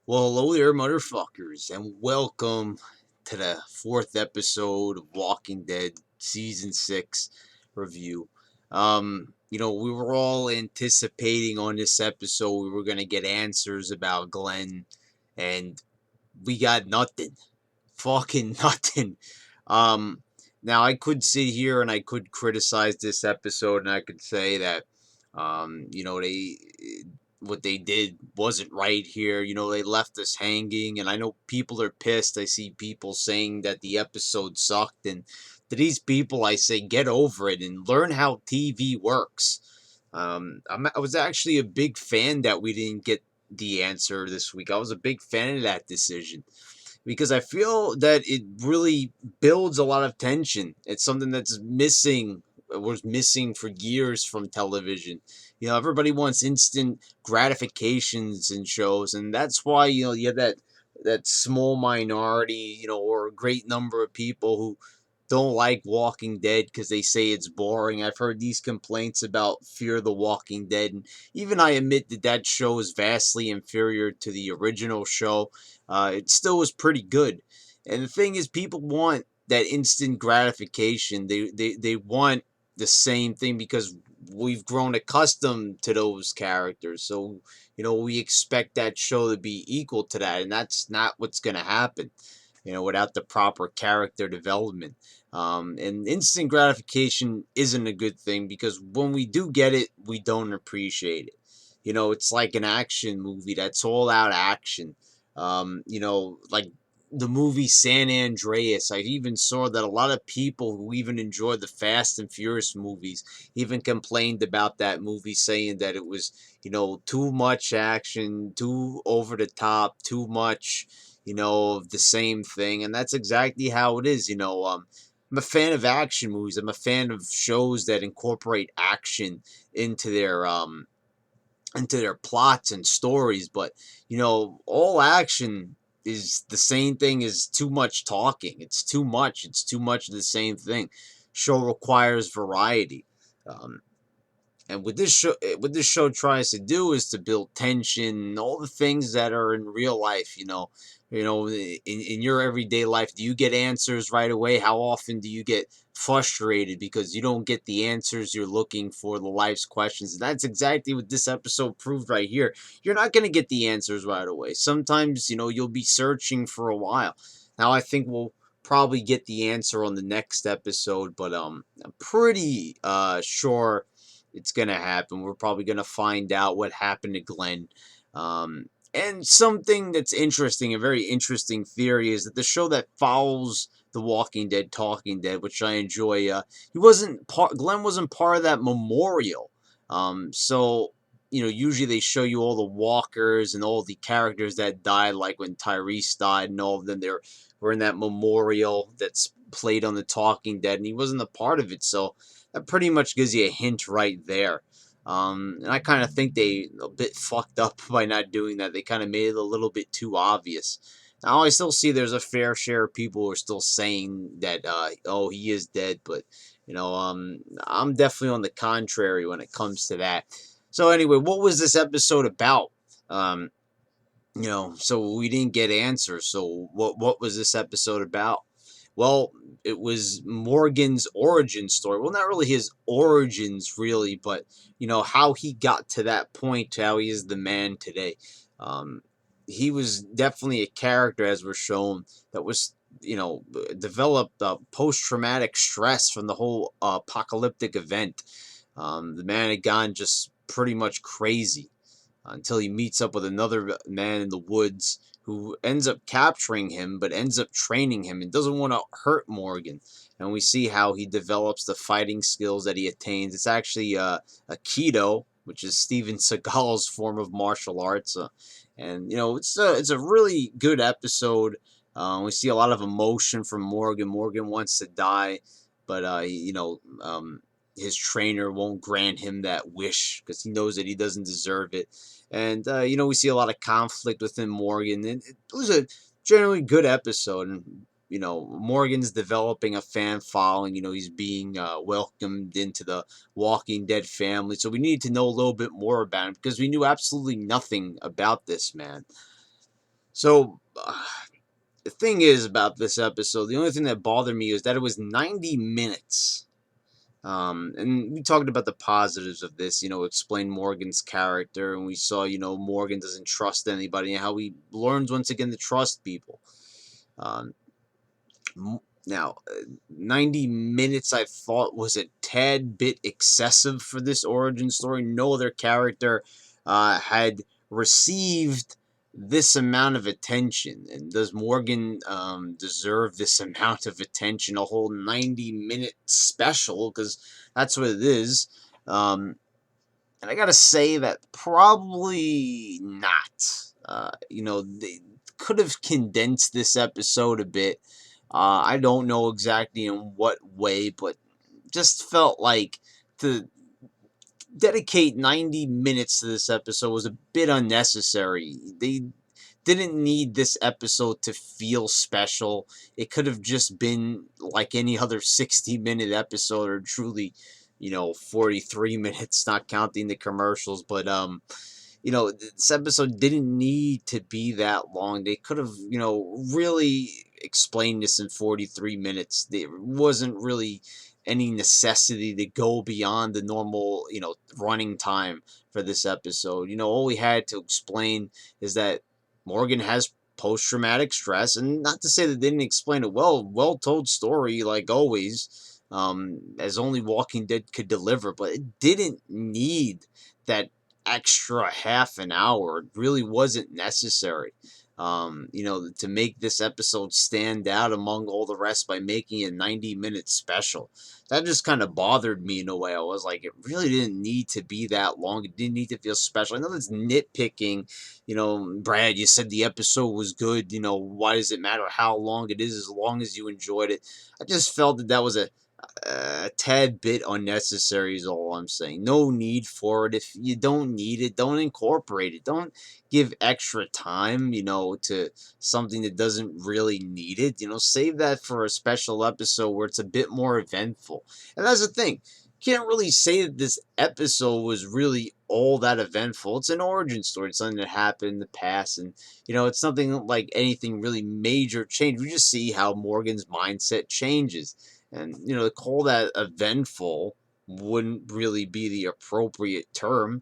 Well, hello there, motherfuckers, and welcome to the fourth episode of Walking Dead Season 6 review. We were all anticipating on this episode we were going to get answers about Glenn, and we got nothing. Fucking nothing. Um, Now, I could sit here and I could criticize this episode, and I could say that, they what they did wasn't right here. They left us hanging, and I know people are pissed. I see people saying that the episode sucked, and to these people, I say get over it and learn how TV works. I was actually a big fan that we didn't get the answer this week. I was a big fan of that decision because I feel that it really builds a lot of tension. It's something that's missing, was missing for years from television. Everybody wants instant gratifications in shows, and that's why you have that small minority, or a great number of people who don't like Walking Dead because they say it's boring. I've heard these complaints about Fear the Walking Dead, and even I admit that that show is vastly inferior to the original show. It still was pretty good. And the thing is, people want that instant gratification. They want the same thing because we've grown accustomed to those characters. So, we expect that show to be equal to that. And that's not what's going to happen, without the proper character development. And instant gratification isn't a good thing because when we do get it, we don't appreciate it. It's like an action movie that's all out action. Like the movie San Andreas. I even saw that a lot of people who even enjoyed the Fast and Furious movies even complained about that movie, saying that it was, too much action, too over the top, too much, of the same thing. And that's exactly how it is. I'm a fan of action movies. I'm a fan of shows that incorporate action into their plots and stories, but all action is the same thing as too much talking. It's too much. It's too much of the same thing. Show requires variety. Um, and what this show tries to do is to build tension, all the things that are in real life. In your everyday life, do you get answers right away? How often do you get frustrated because you don't get the answers you're looking for, the life's questions? And that's exactly what this episode proved right here. You're not going to get the answers right away. Sometimes, you'll be searching for a while. Now, I think we'll probably get the answer on the next episode, but I'm pretty sure it's gonna happen. We're probably gonna find out what happened to Glenn. And something that's interesting, a very interesting theory, is that the show that follows The Walking Dead, Talking Dead, which I enjoy, Glenn wasn't part of that memorial. So usually they show you all the walkers and all the characters that died, like when Tyrese died, and all of them were in that memorial that's played on The Talking Dead, and he wasn't a part of it. So that pretty much gives you a hint right there. And I kind of think they a bit fucked up by not doing that. They kind of made it a little bit too obvious. Now I still see there's a fair share of people who are still saying that, oh, he is dead, but I'm definitely on the contrary when it comes to that. So anyway, what was this episode about? Um, so we didn't get answers. So what was this episode about? Well, it was Morgan's origin story. Well, not really his origins, really, but how he got to that point, to how he is the man today. Um, he was definitely a character, as we're shown, that was developed post traumatic stress from the whole apocalyptic event. The man had gone just pretty much crazy until he meets up with another man in the woods who ends up capturing him but ends up training him and doesn't want to hurt Morgan. And we see how he develops the fighting skills that he attains. It's actually Aikido, which is Steven Seagal's form of martial arts. And it's a really good episode. We see a lot of emotion from Morgan. Morgan wants to die, but his trainer won't grant him that wish because he knows that he doesn't deserve it. And we see a lot of conflict within Morgan, and it was a generally good episode. And Morgan's developing a fan following. He's being welcomed into the Walking Dead family. So we need to know a little bit more about him because we knew absolutely nothing about this man. So the thing is about this episode, the only thing that bothered me is that it was 90 minutes. And we talked about the positives of this, explain Morgan's character, and we saw, Morgan doesn't trust anybody and how he learns once again to trust people. Um, Now, 90 minutes I thought was a tad bit excessive for this origin story. No other character had received this amount of attention. And does Morgan deserve this amount of attention? A whole 90-minute special, because that's what it is. And I gotta say that probably not. They could have condensed this episode a bit. I don't know exactly in what way, but just felt like to dedicate 90 minutes to this episode was a bit unnecessary. They didn't need this episode to feel special. It could have just been like any other 60-minute episode, or truly, 43 minutes, not counting the commercials. But this episode didn't need to be that long. They could have, really explained this in 43 minutes. There wasn't really any necessity to go beyond the normal, running time for this episode. All we had to explain is that Morgan has post traumatic stress, and not to say that they didn't explain it well told story, like always, as only Walking Dead could deliver, but it didn't need that extra half an hour. It really wasn't necessary. To make this episode stand out among all the rest by making it a 90-minute special. That just kind of bothered me in a way. I was like, it really didn't need to be that long. It didn't need to feel special. I know that's nitpicking. Brad, you said the episode was good. Why does it matter how long it is as long as you enjoyed it? I just felt that was a tad bit unnecessary is all I'm saying. No need for it. If you don't need it, don't incorporate it. Don't give extra time, to something that doesn't really need it. Save that for a special episode where it's a bit more eventful. And that's the thing. Can't really say that this episode was really all that eventful. It's an origin story. It's something that happened in the past, and it's nothing like anything really major change. We just see how Morgan's mindset changes. And, to call that eventful wouldn't really be the appropriate term.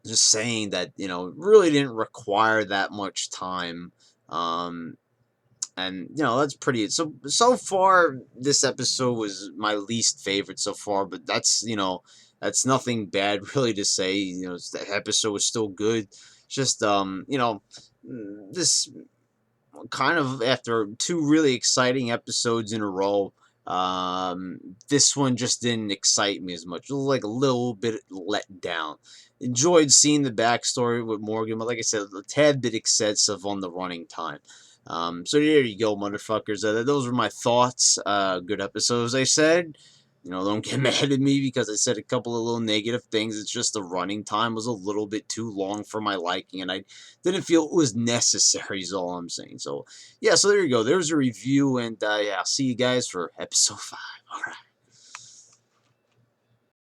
Just saying that, really didn't require that much time. And, that's pretty. So far, this episode was my least favorite so far, but that's nothing bad really to say. The episode was still good. Just, this kind of after two really exciting episodes in a row, this one just didn't excite me as much. It was like a little bit let down. Enjoyed seeing the backstory with Morgan, but like I said, a tad bit excessive on the running time. So there you go, motherfuckers. Those were my thoughts. Good episode, as I said. Don't get mad at me because I said a couple of little negative things. It's just the running time was a little bit too long for my liking, and I didn't feel it was necessary, is all I'm saying. So, yeah, so there you go. There's a review, and yeah, I'll see you guys for episode 5. All right.